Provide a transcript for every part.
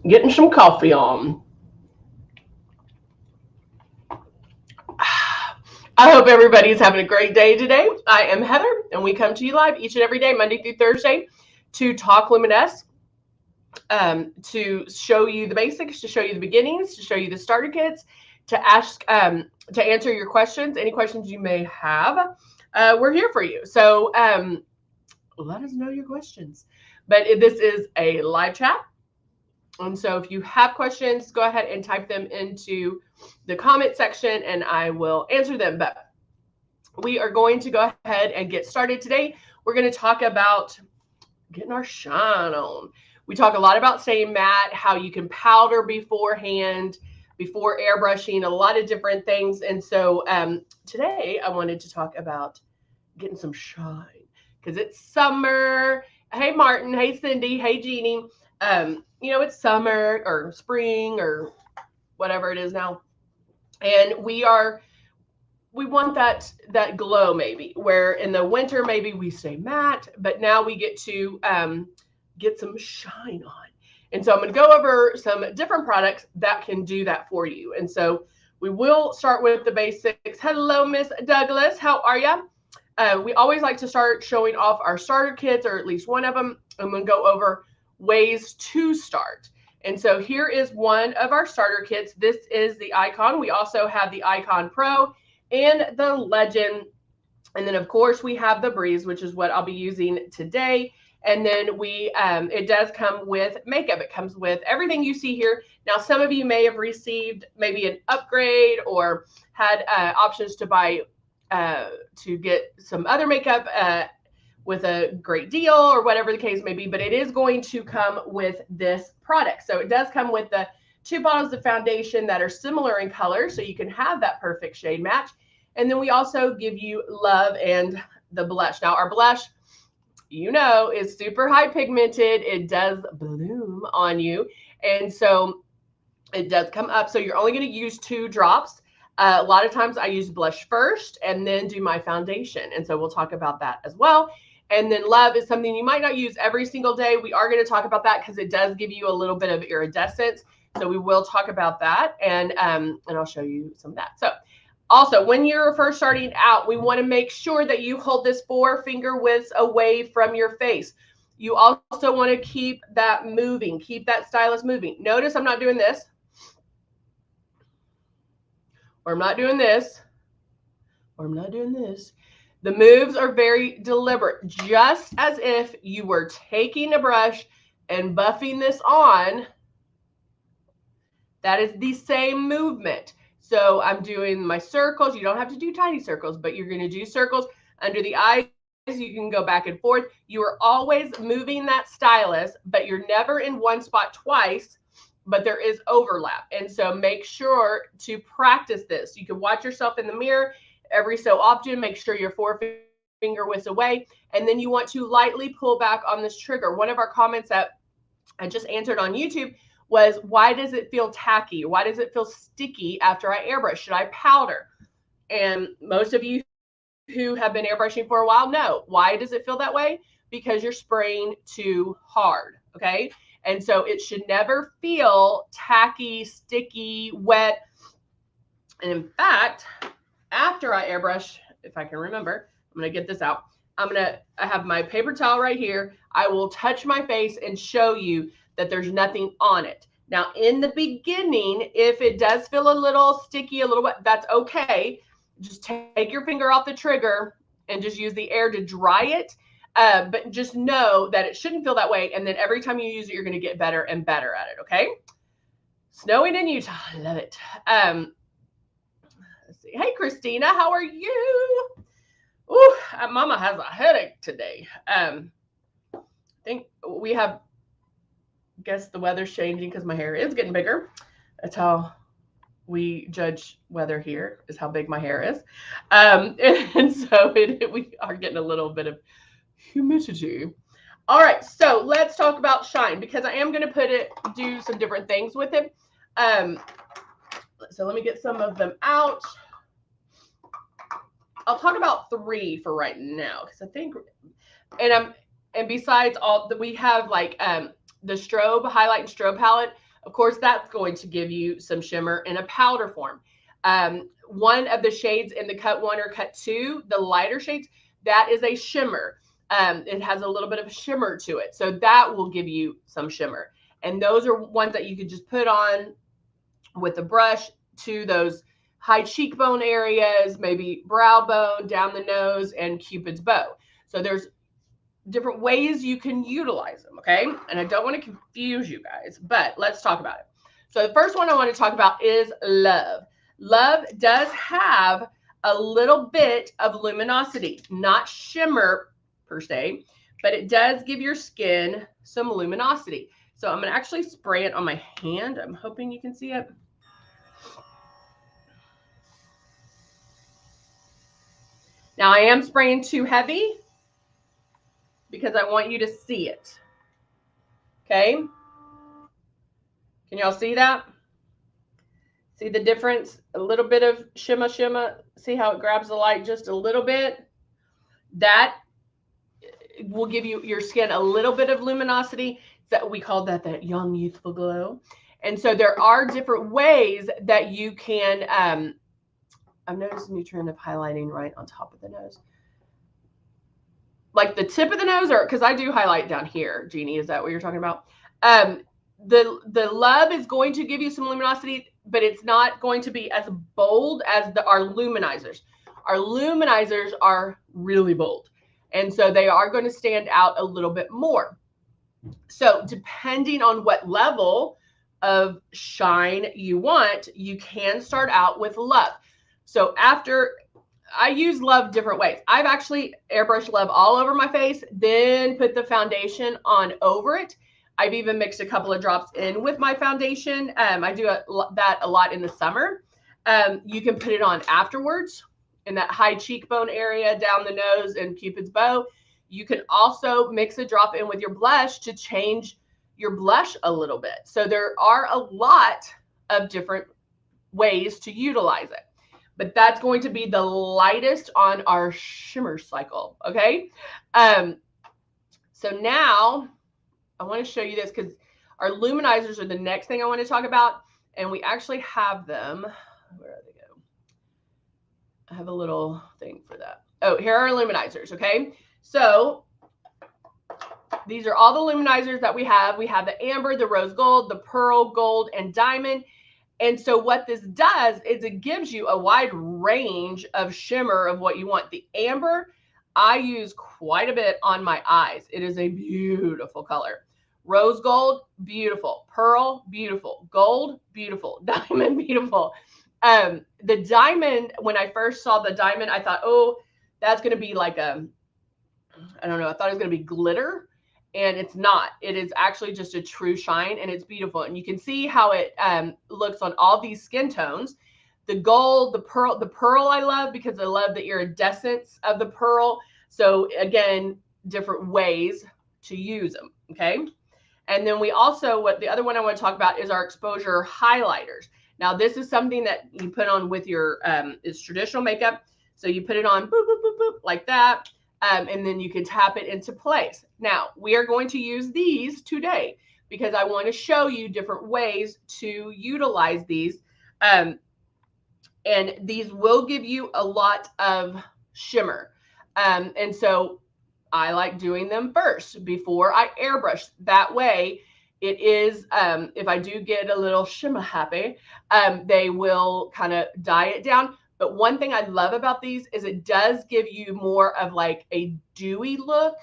getting some coffee on. I hope everybody's having a great day today. I am Heather, and we come to you live each and every day, Monday through Thursday, to talk Luminess, to show you the basics, to show you the beginnings, to show you the starter kits, to answer your questions, any questions you may have. We're here for you. So let us know your questions. But this is a live chat. And so if you have questions, go ahead and type them into the comment section and I will answer them. But we are going to go ahead and get started today. We're going to talk about getting our shine on. We talk a lot about staying matte, how you can powder beforehand, before airbrushing, a lot of different things. And so today I wanted to talk about getting some shine because it's summer. Hey, Martin. Hey, Cindy. Hey, Jeannie. It's summer or spring or whatever it is now. And we want that glow maybe, where in the winter maybe we stay matte, but now we get to get some shine on. And so I'm going to go over some different products that can do that for you. And so we will start with the basics. Hello, Miss Douglas. How are you? We always like to start showing off our starter kits, or at least one of them. I'm going to go over ways to start. And so here is one of our starter kits. This is the Icon. We also have the Icon Pro and the Legend. And then, of course, we have the Breeze, which is what I'll be using today. And then it does come with makeup. It comes with everything you see here. Now, some of you may have received maybe an upgrade or had options to buy to get some other makeup with a great deal or whatever the case may be, but it is going to come with this product. So it does come with the 2 bottles of foundation that are similar in color, so you can have that perfect shade match. And then we also give you Love and the blush. Now, our blush, is super high pigmented. It does bloom on you. And so it does come up. So you're only going to use 2 drops. A lot of times I use blush first and then do my foundation. And so we'll talk about that as well. And then Love is something you might not use every single day. We are going to talk about that because it does give you a little bit of iridescence. So we will talk about that. And I'll show you some of that. So also, when you're first starting out, we want to make sure that you hold this 4-finger widths away from your face. You also want to keep that moving, keep that stylus moving. Notice I'm not doing this, or I'm not doing this, or I'm not doing this. The moves are very deliberate, just as if you were taking a brush and buffing this on. That is the same movement. So I'm doing my circles. You don't have to do tiny circles, but you're going to do circles under the eyes. You can go back and forth. You are always moving that stylus, but you're never in one spot twice, but there is overlap. And so make sure to practice this. You can watch yourself in the mirror every so often. Make sure you're 4-finger widths away. And then you want to lightly pull back on this trigger. One of our comments that I just answered on YouTube was, why does it feel tacky? Why does it feel sticky after I airbrush? Should I powder? And most of you who have been airbrushing for a while know. Why does it feel that way? Because you're spraying too hard, okay? And so it should never feel tacky, sticky, wet. And in fact, after I airbrush, if I can remember, I'm going to get this out. I have my paper towel right here. I will touch my face and show you that there's nothing on it. Now, in the beginning, if it does feel a little sticky, a little wet, that's okay. Just take your finger off the trigger and just use the air to dry it. But just know that it shouldn't feel that way. And then every time you use it, you're going to get better and better at it, okay? Snowing in Utah. I love it. Let's see. Hey, Christina, how are you? Ooh, Mama has a headache today. I think we have... guess the weather's changing because my hair is getting bigger. That's how we judge weather here, is how big my hair is. And so we are getting a little bit of humidity. All right, so let's talk about shine, because I am going to do some different things with it. So let me get some of them out. I'll talk about 3 for right now, because I think, and besides all that, we have like the Strobe Highlight and Strobe Palette, Of course, that's going to give you some shimmer in a powder form. One of the shades in the cut 1 or cut 2, the lighter shades, that is a shimmer. It has a little bit of shimmer to it. So that will give you some shimmer. And those are ones that you could just put on with a brush to those high cheekbone areas, maybe brow bone, down the nose, and Cupid's bow. So there's different ways you can utilize them, okay? And I don't want to confuse you guys, but let's talk about it. So the first one I want to talk about is Love. Love does have a little bit of luminosity, not shimmer per se, but it does give your skin some luminosity. So I'm going to actually spray it on my hand. I'm hoping you can see it. Now I am spraying too heavy because I want you to see it. Okay. Can y'all see that? See the difference? A little bit of shimmer, shimmer. See how it grabs the light just a little bit? That will give you your skin a little bit of luminosity. That we call that young, youthful glow. And so there are different ways that you can, I've noticed a new trend of highlighting right on top of the nose. Like the tip of the nose, or because I do highlight down here. Jeannie, is that what you're talking about? The Love is going to give you some luminosity, but it's not going to be as bold as our luminizers. Our luminizers are really bold, and so they are going to stand out a little bit more. So depending on what level of shine you want, you can start out with Love. So after I use Love different ways. I've actually airbrushed Love all over my face, then put the foundation on over it. I've even mixed a couple of drops in with my foundation. I do that a lot in the summer. You can put it on afterwards in that high cheekbone area, down the nose, and Cupid's bow. You can also mix a drop in with your blush to change your blush a little bit. So there are a lot of different ways to utilize it. But that's going to be the lightest on our shimmer cycle, okay? So now I want to show you this because our luminizers are the next thing I want to talk about, and we actually have them. Where do they go? I have a little thing for that. Oh, here are our luminizers, okay? So these are all the luminizers that we have. We have the amber, the rose gold, the pearl gold, and diamond. And so what this does is it gives you a wide range of shimmer of what you want. The amber, I use quite a bit on my eyes. It is a beautiful color. Rose gold, beautiful. Pearl, beautiful. Gold, beautiful. Diamond, beautiful. The diamond, when I first saw the diamond, I thought, oh, that's going to be like a, I don't know, I thought it was going to be glitter. And it's not. It is actually just a true shine, and it's beautiful. And you can see how it looks on all these skin tones. The gold, the pearl I love because I love the iridescence of the pearl. So again, different ways to use them, okay? And then we also, the other one I want to talk about is our exposure highlighters. Now, this is something that you put on with your, it's traditional makeup. So you put it on, boop, boop, boop, boop, like that. And then you can tap it into place. Now, we are going to use these today because I want to show you different ways to utilize these. And these will give you a lot of shimmer. And so I like doing them first before I airbrush. That way, it is, if I do get a little shimmer happy, they will kind of dye it down. But one thing I love about these is it does give you more of like a dewy look,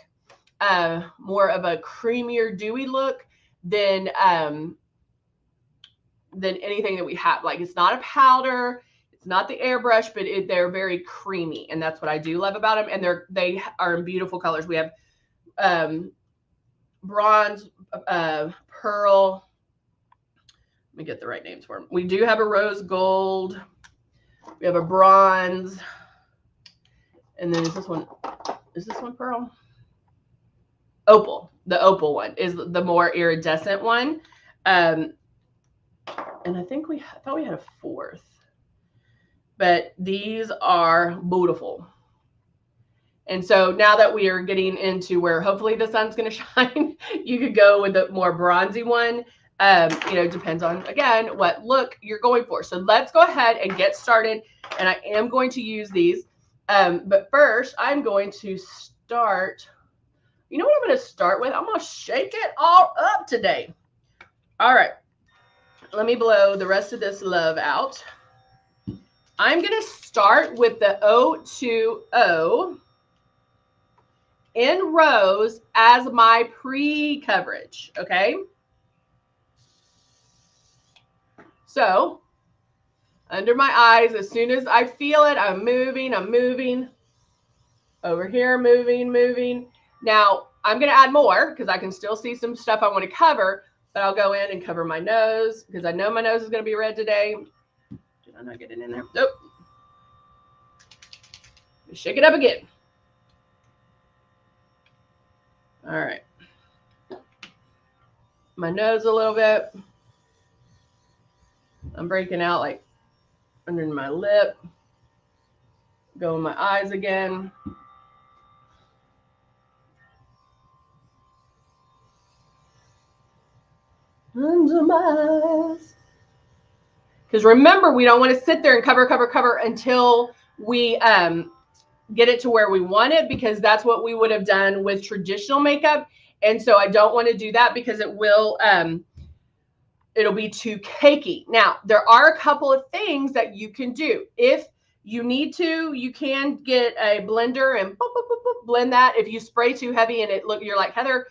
more of a creamier dewy look than anything that we have. Like it's not a powder, it's not the airbrush, but they're very creamy, and that's what I do love about them. And they are in beautiful colors. We have bronze, pearl. Let me get the right names for them. We do have a rose gold. We have a bronze, and then is this one pearl? Opal. The opal one is the more iridescent one. And I thought we had a fourth, but these are beautiful. And so now that we are getting into where hopefully the sun's going to shine, you could go with the more bronzy one. You know, depends on, again, what look you're going for. So let's go ahead and get started. And I am going to use these. But first, I'm going to start. You know what I'm going to start with? I'm going to shake it all up today. All right. Let me blow the rest of this love out. I'm going to start with the 020 in Rose as my pre-coverage, okay? So, under my eyes, as soon as I feel it, I'm moving. Over here, moving. Now, I'm going to add more because I can still see some stuff I want to cover, but I'll go in and cover my nose because I know my nose is going to be red today. Did I not get it in there? Nope. Shake it up again. All right. My nose a little bit. I'm breaking out like under my lip. Go in my eyes again. Under my eyes. Because remember, we don't want to sit there and cover until we get it to where we want it, because that's what we would have done with traditional makeup. And so I don't want to do that because it will, it'll be too cakey. Now, there are a couple of things that you can do. If you need to, you can get a blender and boop, boop, boop, boop, blend that. If you spray too heavy and you're like, Heather,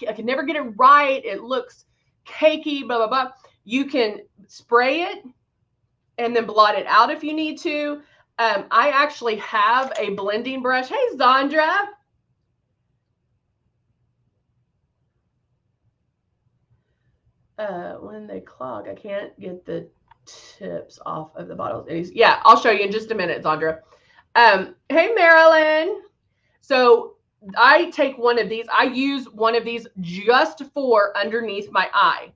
I can never get it right. It looks cakey, blah, blah, blah. You can spray it and then blot it out if you need to. I actually have a blending brush. Hey, Zandra. When they clog, I can't get the tips off of the bottles. Yeah, I'll show you in just a minute, Zandra. Hey, Marilyn. So I take one of these. I use one of these just for underneath my eye,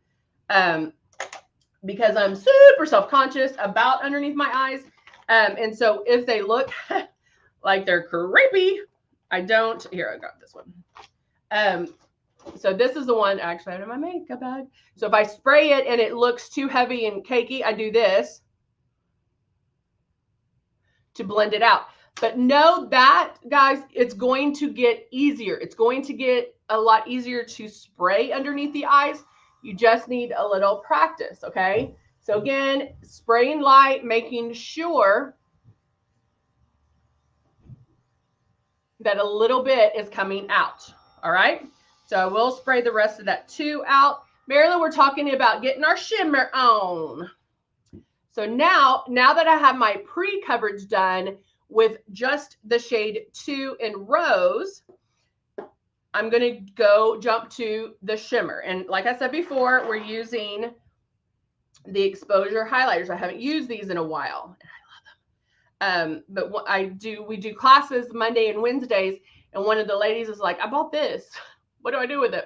because I'm super self-conscious about underneath my eyes. And so if they look like they're creepy, I don't. Here, I got this one. So this is the one actually out of my makeup bag. So if I spray it and it looks too heavy and cakey, I do this to blend it out. But know that, guys, it's going to get easier. It's going to get a lot easier to spray underneath the eyes. You just need a little practice, okay? So again, spraying light, making sure that a little bit is coming out, all right? So I will spray the rest of that too out. Marilyn, we're talking about getting our shimmer on. So now that I have my pre-coverage done with just the shade 2 in Rose, I'm going to jump to the shimmer. And like I said before, we're using the exposure highlighters. I haven't used these in a while. And I love them. But what we do classes Monday and Wednesdays, and one of the ladies is like, I bought this. What do I do with it?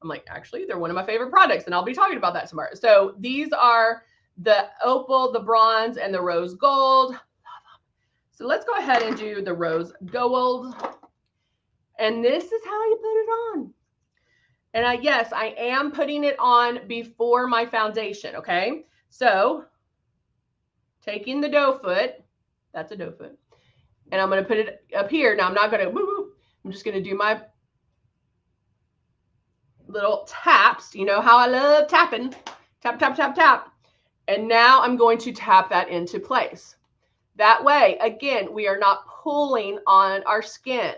I'm like, actually, they're one of my favorite products, and I'll be talking about that tomorrow. So these are the opal, the bronze, and the rose gold. So let's go ahead and do the rose gold. And this is how you put it on. And yes, I am putting it on before my foundation, okay? So taking the doe foot, that's a doe foot, and I'm going to put it up here. Now I'm not going to, I'm just going to do my little taps. You know how I love tapping. Tap, tap, tap, tap. And now I'm going to tap that into place. That way, again, we are not pulling on our skin.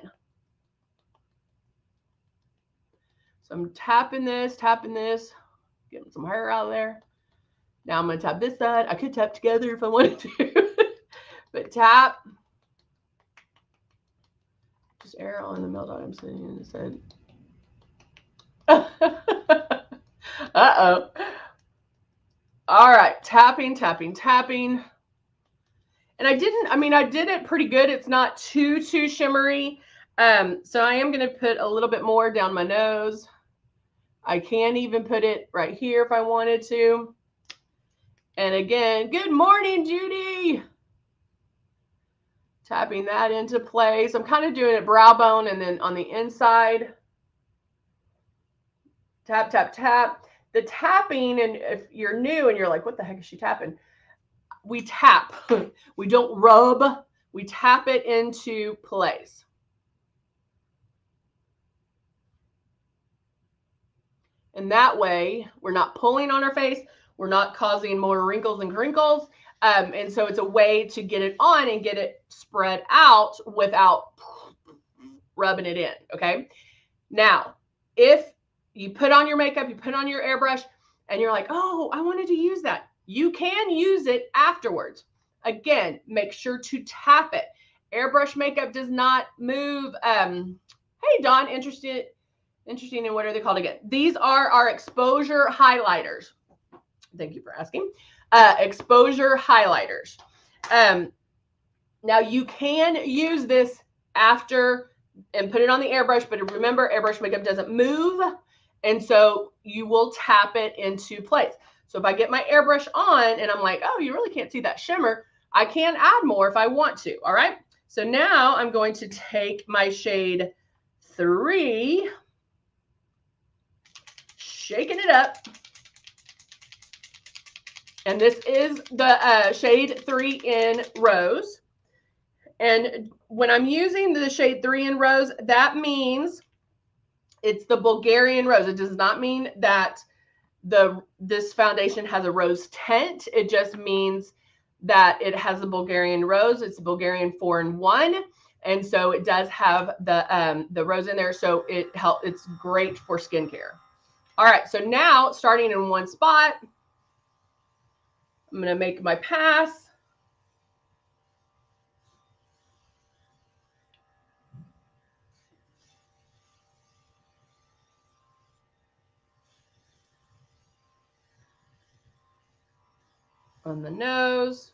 So I'm tapping this, getting some hair out of there. Now I'm going to tap this side. I could tap together if I wanted to, but tap. Just arrow on the melt I'm sitting in the head. Uh-oh. All right, tapping. And I did it pretty good. It's not too shimmery. So I am going to put a little bit more down my nose. I can even put it right here if I wanted to. And again, good morning, Judy. Tapping that into place. I'm kind of doing it brow bone and then on the inside. Tap, tap, tap. the tapping, and if you're new and you're like, what the heck is she tapping? We tap. We don't rub. We tap it into place. And that way, we're not pulling on our face. We're not causing more wrinkles and crinkles. And so it's a way to get it on and get it spread out without rubbing it in, okay? Now, if you put on your makeup, you put on your airbrush, and you're like, oh, I wanted to use that. You can use it afterwards. Again, make sure to tap it. Airbrush makeup does not move. Hey, Dawn, interesting in what are they called again? These are our exposure highlighters. Thank you for asking. Exposure highlighters. Now you can use this after and put it on the airbrush, but remember, airbrush makeup doesn't move, and so you will tap it into place. So if I get my airbrush on and I'm like, oh, you really can't see that shimmer, I can add more if I want to. All right. So now I'm going to take my shade 3, shaking it up. And this is the shade 3 in Rose. And when I'm using the shade 3 in Rose, that means it's the Bulgarian Rose. It does not mean that this foundation has a rose tint. It just means that it has the Bulgarian Rose. It's Bulgarian 4-in-1. And so it does have the rose in there. So it's great for skincare. All right. So now starting in one spot, I'm going to make my pass. On the nose.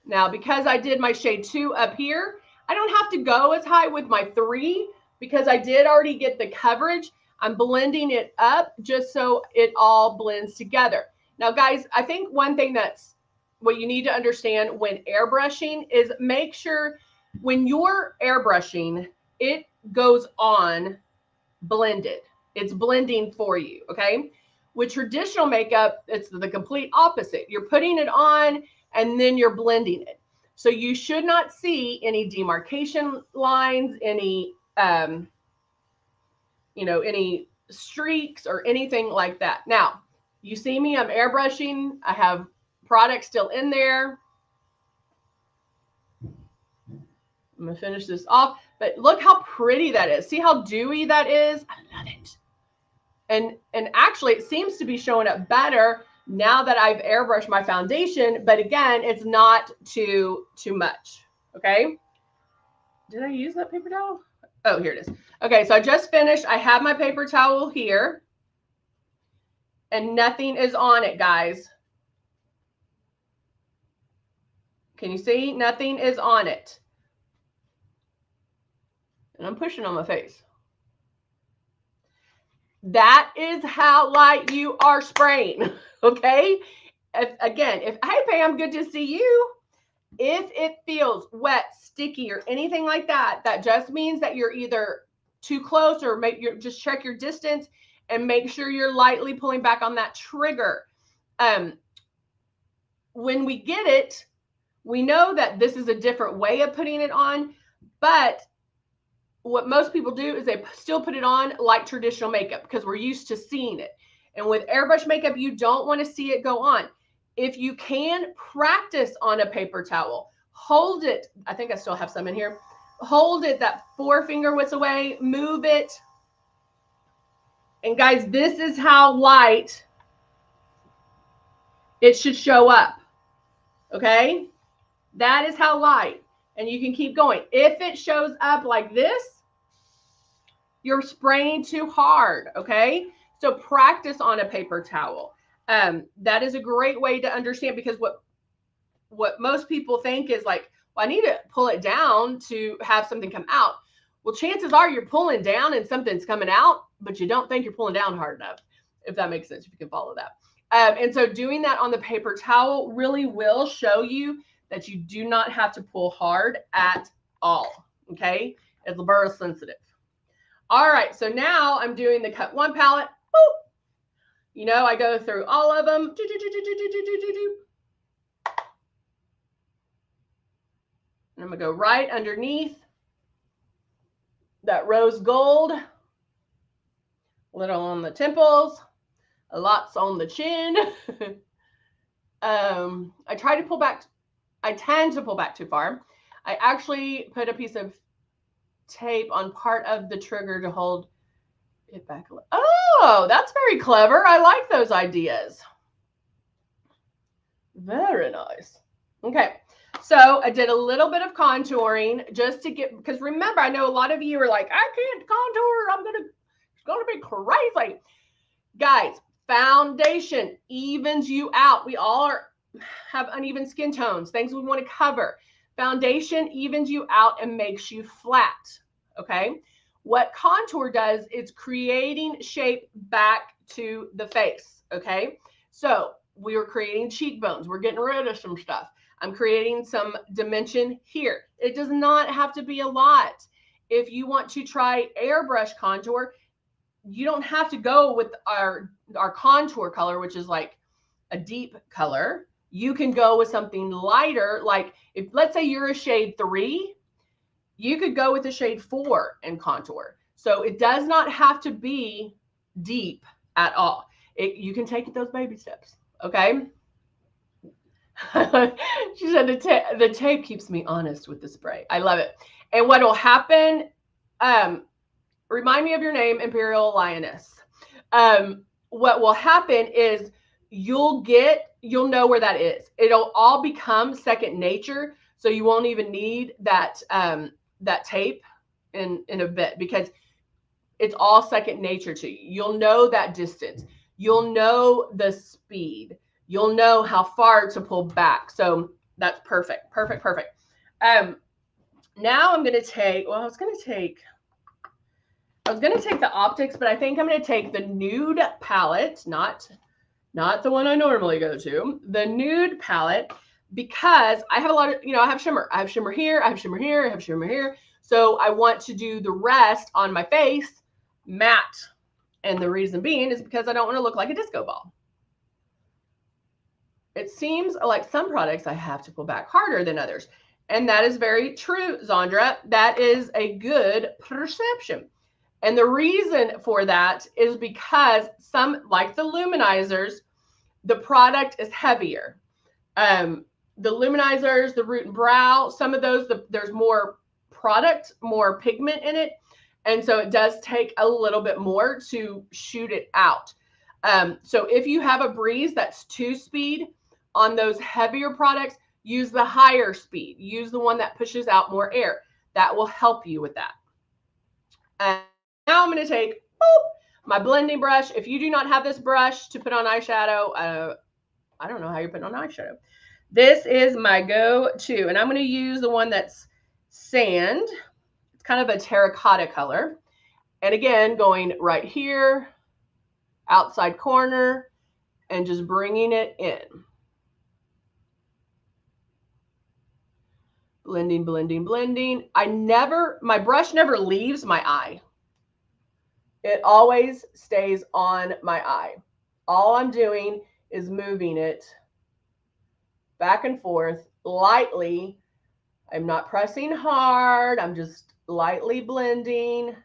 Now, because I did my shade 2 up here, I don't have to go as high with my 3 because I did already get the coverage. I'm blending it up just so it all blends together. Now, guys, I think one thing that's what you need to understand when airbrushing is make sure when you're airbrushing, it goes on blended. It's blending for you, okay? With traditional makeup, it's the complete opposite. You're putting it on and then you're blending it. So you should not see any demarcation lines, any, any streaks or anything like that. Now, you see me, I'm airbrushing. I have product still in there. I'm gonna finish this off, but look how pretty that is. See how dewy that is? I love it. And actually it seems to be showing up better now that I've airbrushed my foundation, but again, it's not too much, okay? Did I use that paper towel? Oh, here it is. Okay, so I just finished. I have my paper towel here and nothing is on it, guys. Can you see? Nothing is on it. And I'm pushing on my face. That is how light you are spraying, okay? If hey Pam, good to see you. If it feels wet, sticky, or anything like that, that just means that you're either too close or just check your distance and make sure you're lightly pulling back on that trigger. When we get it, we know that this is a different way of putting it on, but what most people do is they still put it on like traditional makeup because we're used to seeing it. And with airbrush makeup, you don't want to see it go on. If you can, practice on a paper towel. Hold it. I think I still have some in here. Hold it that 4 finger widths away. Move it. And guys, this is how light it should show up. Okay? That is how light. And you can keep going. If it shows up like this, you're spraying too hard, okay? So practice on a paper towel. That is a great way to understand, because what most people think is like, well, I need to pull it down to have something come out. Well, chances are you're pulling down and something's coming out, but you don't think you're pulling down hard enough, if that makes sense, if you can follow that. And so doing that on the paper towel really will show you that you do not have to pull hard at all, okay? It's very sensitive. All right, so now I'm doing the Cut 1 palette. Boop. You know, I go through all of them. And I'm going to go right underneath that rose gold. Little on the temples. Lots on the chin. I try to pull back. I tend to pull back too far. I actually put a piece of tape on part of the trigger to hold it back a little. Oh, that's very clever. I like those ideas. Very nice. Okay, so I did a little bit of contouring just to get, because remember, I know a lot of you are like, I can't contour. It's gonna be crazy. Guys, foundation evens you out. We all have uneven skin tones, things we want to cover. Foundation evens you out and makes you flat. Okay. What contour does is creating shape back to the face. Okay. So we are creating cheekbones. We're getting rid of some stuff. I'm creating some dimension here. It does not have to be a lot. If you want to try airbrush contour, you don't have to go with our contour color, which is like a deep color. You can go with something lighter. Like if, let's say you're a shade 3, you could go with a shade 4 and contour. So it does not have to be deep at all. You can take those baby steps. Okay. She said the tape keeps me honest with the spray. I love it. And what will happen, remind me of your name, Imperial Lioness. What will happen is you'll know where that is. It'll all become second nature. So you won't even need that tape in a bit, because it's all second nature to you. You'll know that distance. You'll know the speed. You'll know how far to pull back. So that's perfect. Perfect. Perfect. Now I'm going to take, well, I was going to take the optics, but I think I'm going to take the nude palette, not the one I normally go to, the nude palette, because I have a lot of, I have shimmer. I have shimmer here. I have shimmer here. I have shimmer here. So I want to do the rest on my face matte. And the reason being is because I don't want to look like a disco ball. It seems like some products I have to pull back harder than others. And that is very true, Zandra. That is a good perception. And the reason for that is because some, like the Luminizers, the product is heavier. The Luminizers, the Root and Brow, some of those, there's more product, more pigment in it. And so it does take a little bit more to shoot it out. So if you have a breeze that's 2-speed on those heavier products, use the higher speed. Use the one that pushes out more air. That will help you with that. And now I'm going to take my blending brush. If you do not have this brush to put on eyeshadow, I don't know how you're putting on eyeshadow. This is my go-to. And I'm going to use the one that's sand. It's kind of a terracotta color. And again, going right here, outside corner, and just bringing it in. Blending, blending, blending. My brush never leaves my eye. It always stays on my eye. All I'm doing is moving it back and forth lightly. I'm not pressing hard. I'm just lightly blending.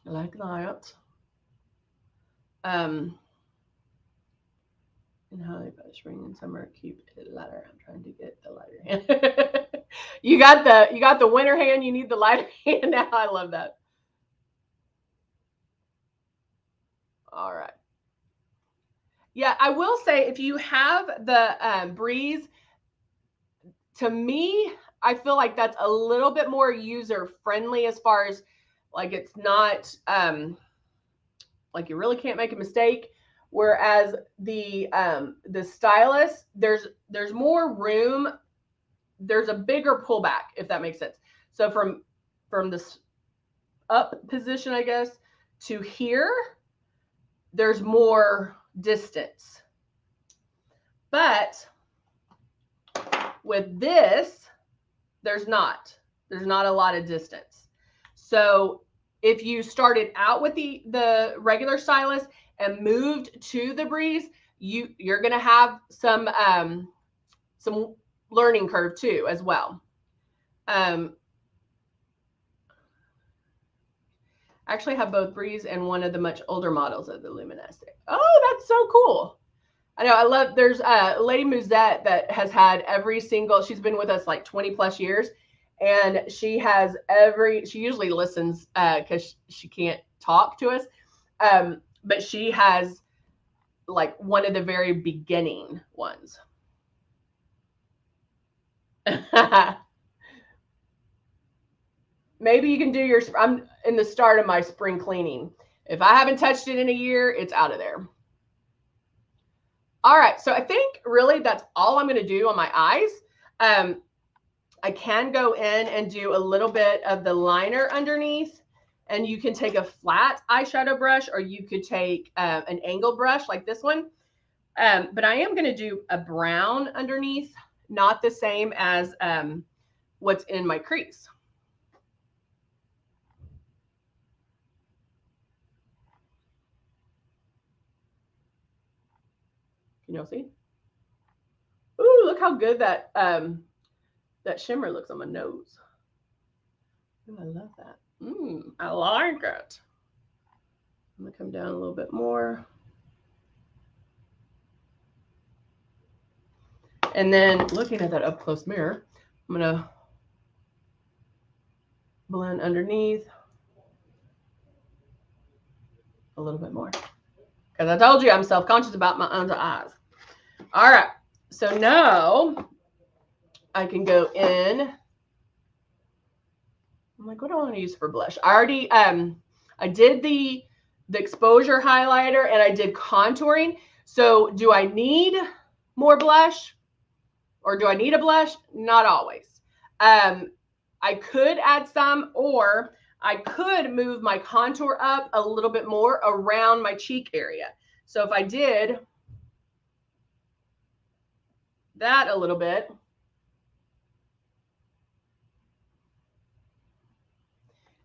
Like that. And how about spring and summer, keep it lighter. I'm trying to get the lighter hand. You got the winter hand, you need the lighter hand now. I love that. All right. Yeah, I will say, if you have the breeze, to me, I feel like that's a little bit more user friendly, as far as like it's not like you really can't make a mistake. Whereas the stylus, there's more room. There's a bigger pullback, if that makes sense. So from this up position, I guess, to here, there's more distance. But with this, there's not a lot of distance. So if you started out with the regular stylus and moved to the Breeze, you're going to have some learning curve too as well. I actually have both Breeze and one of the much older models of the Luminess. Oh, that's so cool. I know, I love, there's a Lady Musette that has had every single, she's been with us like 20 plus years, and she has she usually listens because she can't talk to us, but she has like one of the very beginning ones. Maybe you can do your, I'm in the start of my spring cleaning. If I haven't touched it in a year, it's out of there. All right, so I think really that's all I'm going to do on my eyes. I can go in and do a little bit of the liner underneath, and you can take a flat eyeshadow brush, or you could take an angled brush like this one. But I am going to do a brown underneath, not the same as what's in my crease. Can y'all see? Ooh, look how good that that shimmer looks on my nose. Ooh, I love that. I like it. I'm gonna come down a little bit more. And then looking at that up close mirror, I'm gonna blend underneath a little bit more. Because I told you I'm self-conscious about my under eyes. All right, so now I can go in. I'm like, what do I want to use for blush? I already, I did the exposure highlighter and I did contouring. So do I need more blush, or do I need a blush? Not always. I could add some, or I could move my contour up a little bit more around my cheek area. So if I did that a little bit,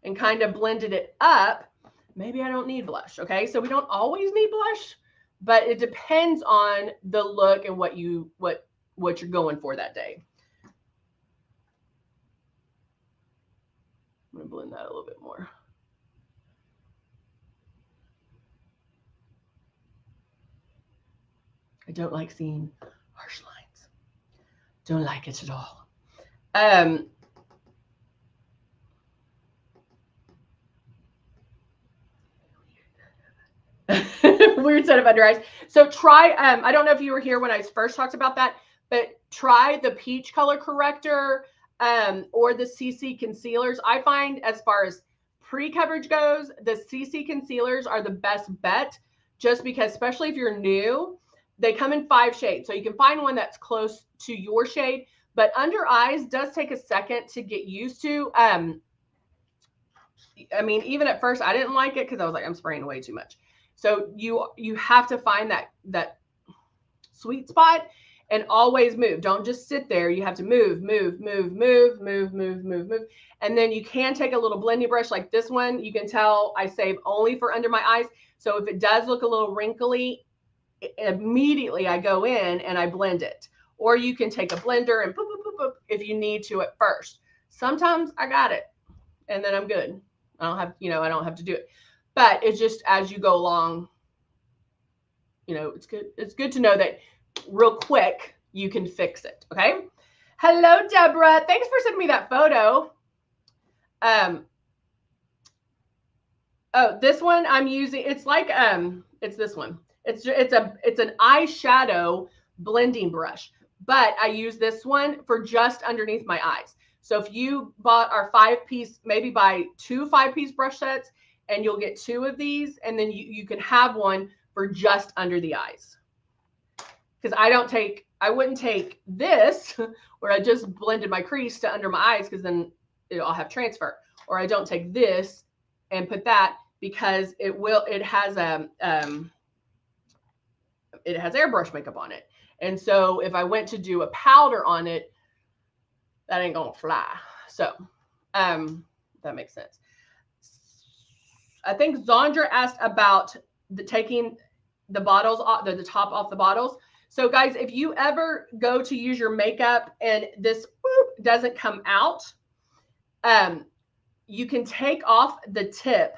and kind of blended it up, maybe I don't need blush. Okay, so we don't always need blush, but it depends on the look and what you're going for that day. I'm gonna blend that a little bit more. I don't like seeing harsh lines. Don't like it at all. Weird set of under eyes. So try, I don't know if you were here when I first talked about that, but try the peach color corrector or the CC concealers. I find as far as pre-coverage goes, the CC concealers are the best bet, just because, especially if you're new, they come in 5 shades. So you can find one that's close to your shade, but under eyes does take a second to get used to. I mean, even at first I didn't like it because I was like, I'm spraying way too much. So you have to find that sweet spot and always move. Don't just sit there. You have to move. And then you can take a little blending brush like this one. You can tell I save only for under my eyes. So if it does look a little wrinkly, immediately I go in and I blend it. Or you can take a blender and boop, boop, boop, boop if you need to at first. Sometimes I got it and then I'm good. I don't have to do it. But it's just as you go along, it's good. It's good to know that real quick you can fix it. Okay. Hello, Deborah. Thanks for sending me that photo. Oh, this one I'm using. It's like it's this one. It's an eyeshadow blending brush, but I use this one for just underneath my eyes. So if you bought our 5-piece, maybe buy 2 5-piece brush sets, and you'll get 2 of these, and then you can have one for just under the eyes. Because I wouldn't take this where I just blended my crease to under my eyes, because then I'll have transfer. Or I don't take this and put that, because it has airbrush makeup on it. And so if I went to do a powder on it, that ain't gonna fly. So that makes sense. I think Zandra asked about taking the bottles off, the top off the bottles. So guys, if you ever go to use your makeup and this doesn't come out, you can take off the tip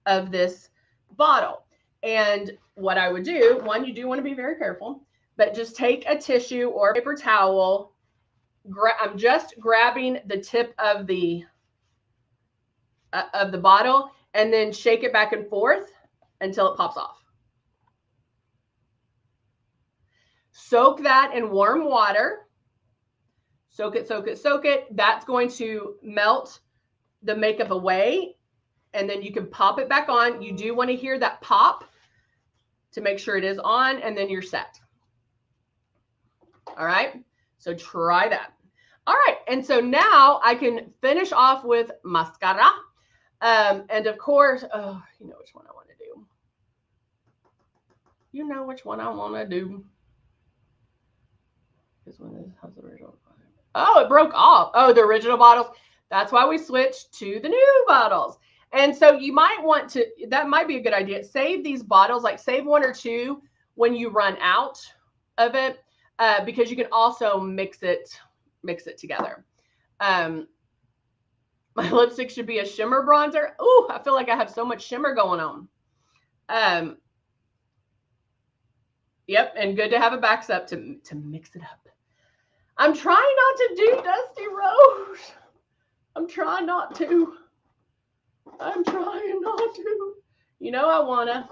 of this bottle. And what I would do, one, you do want to be very careful, but just take a tissue or a paper towel. I'm just grabbing the tip of the bottle and then shake it back and forth until it pops off. Soak that in warm water. Soak it, soak it, soak it. That's going to melt the makeup away. And then you can pop it back on. You do want to hear that pop to make sure it is on, and then you're set. All right. So try that. All right. And so now I can finish off with mascara. And of course, oh, you know which one I want to do. You know which one I want to do. This one has the original. Oh, it broke off. Oh, the original bottles. That's why we switched to the new bottles. And so you might want to, that might be a good idea. Save these bottles, like save one or two when you run out of it, because you can also mix it together. My lipstick should be a shimmer bronzer. Ooh, I feel like I have so much shimmer going on. Yep, and good to have a backstep to mix it up. I'm trying not to do Dusty Rose. I'm trying not to. I'm trying not to. You know I wanna.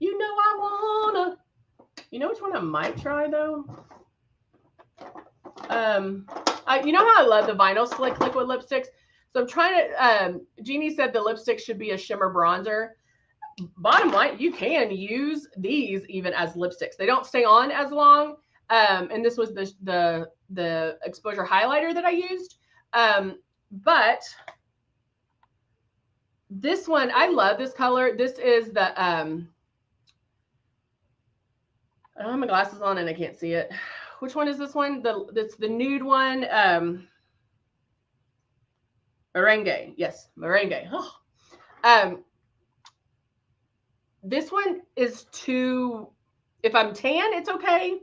You know I wanna. You know which one I might try though? You know how I love the Vinyl Slick liquid lipsticks? So I'm trying to, Jeannie said the lipstick should be a shimmer bronzer. Bottom line, you can use these even as lipsticks. They don't stay on as long. And this was the exposure highlighter that I used. But this one, I love this color. This is the, I don't have my glasses on and I can't see it. Which one is this one? It's the nude one. Merengue. Yes, merengue. Oh. This one is too, if I'm tan, it's okay.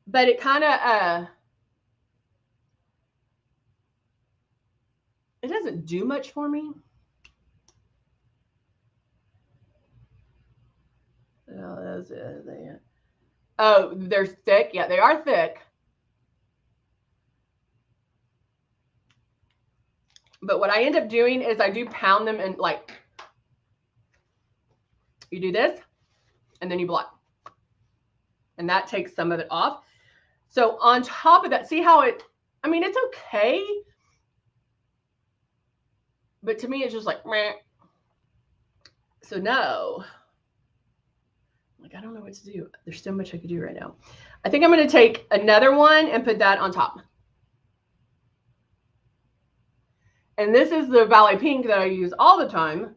But it kind of, it doesn't do much for me. Oh, they're thick. Yeah, they are thick. But what I end up doing is I do pound them and like, you do this and then you blot. And that takes some of it off. So on top of that, see how it, I mean, it's okay. But to me, it's just like, meh. So no. Like, I don't know what to do. There's so much I could do right now. I think I'm going to take another one and put that on top. And this is the Valley Pink that I use all the time.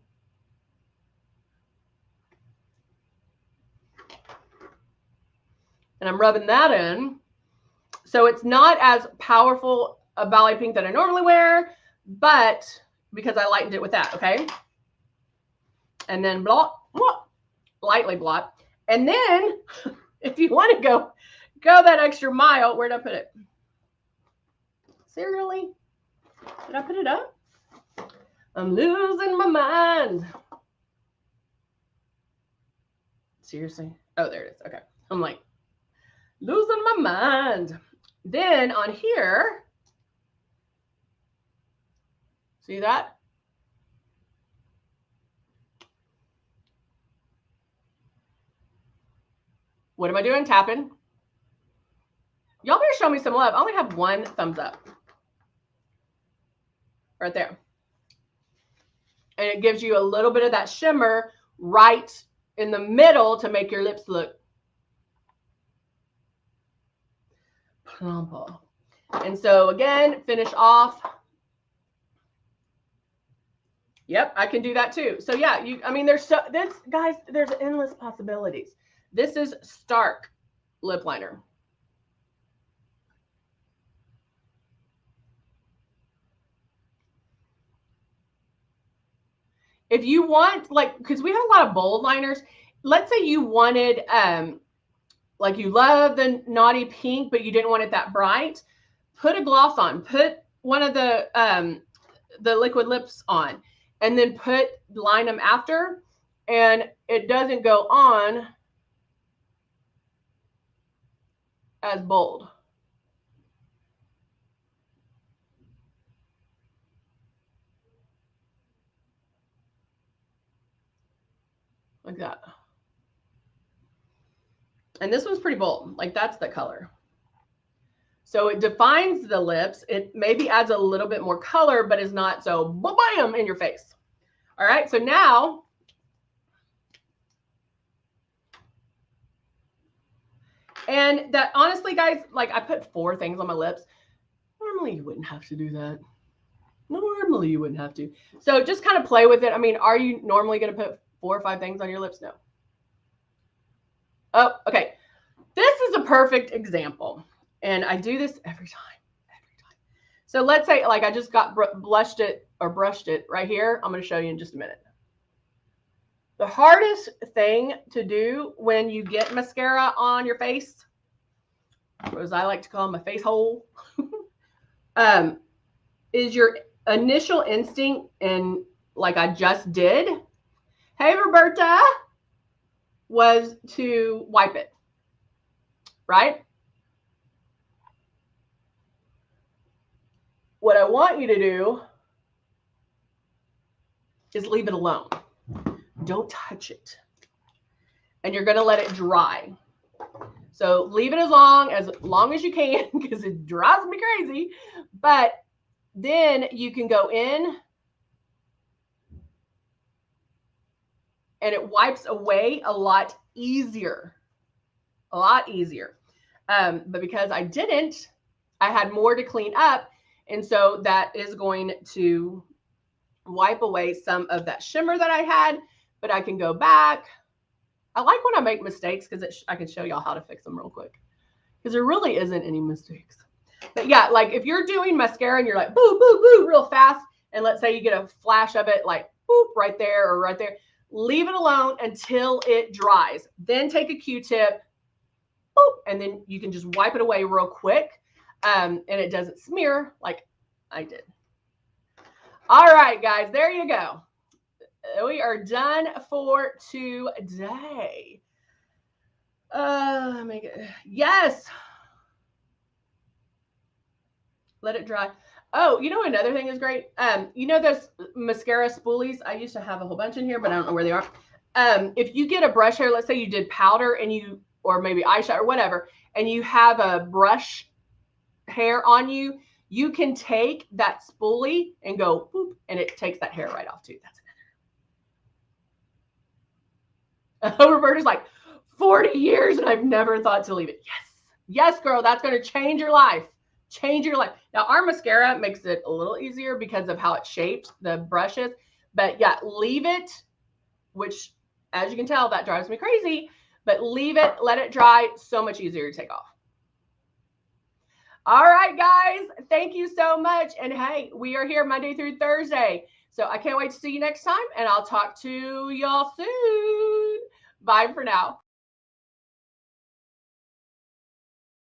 And I'm rubbing that in. So it's not as powerful a Valley Pink that I normally wear, but because I lightened it with that, okay? And then blot, lightly blot. And then if you want to go that extra mile, where'd I put it? Seriously? Did I put it up? I'm losing my mind. Seriously? Oh, there it is. Okay. I'm like, losing my mind. Then on here, see that? What am I doing? Tapping. Y'all better show me some love. I only have one thumbs up. Right there. And it gives you a little bit of that shimmer right in the middle to make your lips look plumper. And so again, finish off. Yep, I can do that too. So yeah, I mean, guys, there's endless possibilities. This is Stark lip liner. if you want, like, because we have a lot of bold liners. Let's say you wanted, like you love the Naughty Pink, but you didn't want it that bright. Put a gloss on. Put one of the liquid lips on, and then line them after, and it doesn't go on as bold. Like that. And this one's pretty bold. Like that's the color. So it defines the lips. It maybe adds a little bit more color, but is not so bam in your face. All right, so now and that honestly, guys, like I put 4 things on my lips. Normally you wouldn't have to do that. Normally you wouldn't have to. So just kind of play with it. I mean, are you normally going to put 4 or 5 things on your lips? No. Oh, okay. This is a perfect example. And I do this every time. So let's say like I just got brushed it right here. I'm going to show you in just a minute. The hardest thing to do when you get mascara on your face, or as I like to call my face hole, is your initial instinct, and like I just did, hey Roberta, was to wipe it, right? What I want you to do is leave it alone. Don't touch it. And you're going to let it dry. So leave it as long as you can, because it drives me crazy. But then you can go in and it wipes away a lot easier. A lot easier. But because I didn't, I had more to clean up. And so that is going to wipe away some of that shimmer that I had. But I can go back. I like when I make mistakes because I can show y'all how to fix them real quick. Because there really isn't any mistakes. But yeah, like if you're doing mascara and you're like, boo, boo, boo, real fast. And let's say you get a flash of it like, boop, right there or right there. Leave it alone until it dries. Then take a Q-tip, boop, and then you can just wipe it away real quick. And it doesn't smear like I did. All right, guys, there you go. We are done for today. Make it, yes. Let it dry. Oh, you know another thing is great. You know those mascara spoolies? I used to have a whole bunch in here, but I don't know where they are. If you get a brush hair, let's say you did powder and or maybe eyeshadow or whatever, and you have a brush hair on you, you can take that spoolie and go boop, and it takes that hair right off too. That's another. Roberta's like 40 years and I've never thought to leave it. Yes. Yes, girl, that's going to change your life. Change your life. Now, our mascara makes it a little easier because of how it shapes the brushes. But yeah, leave it, which as you can tell, that drives me crazy. But leave it, let it dry, so much easier to take off. All right, guys, thank you so much. And hey, we are here Monday through Thursday. So I can't wait to see you next time, and I'll talk to y'all soon. Bye for now.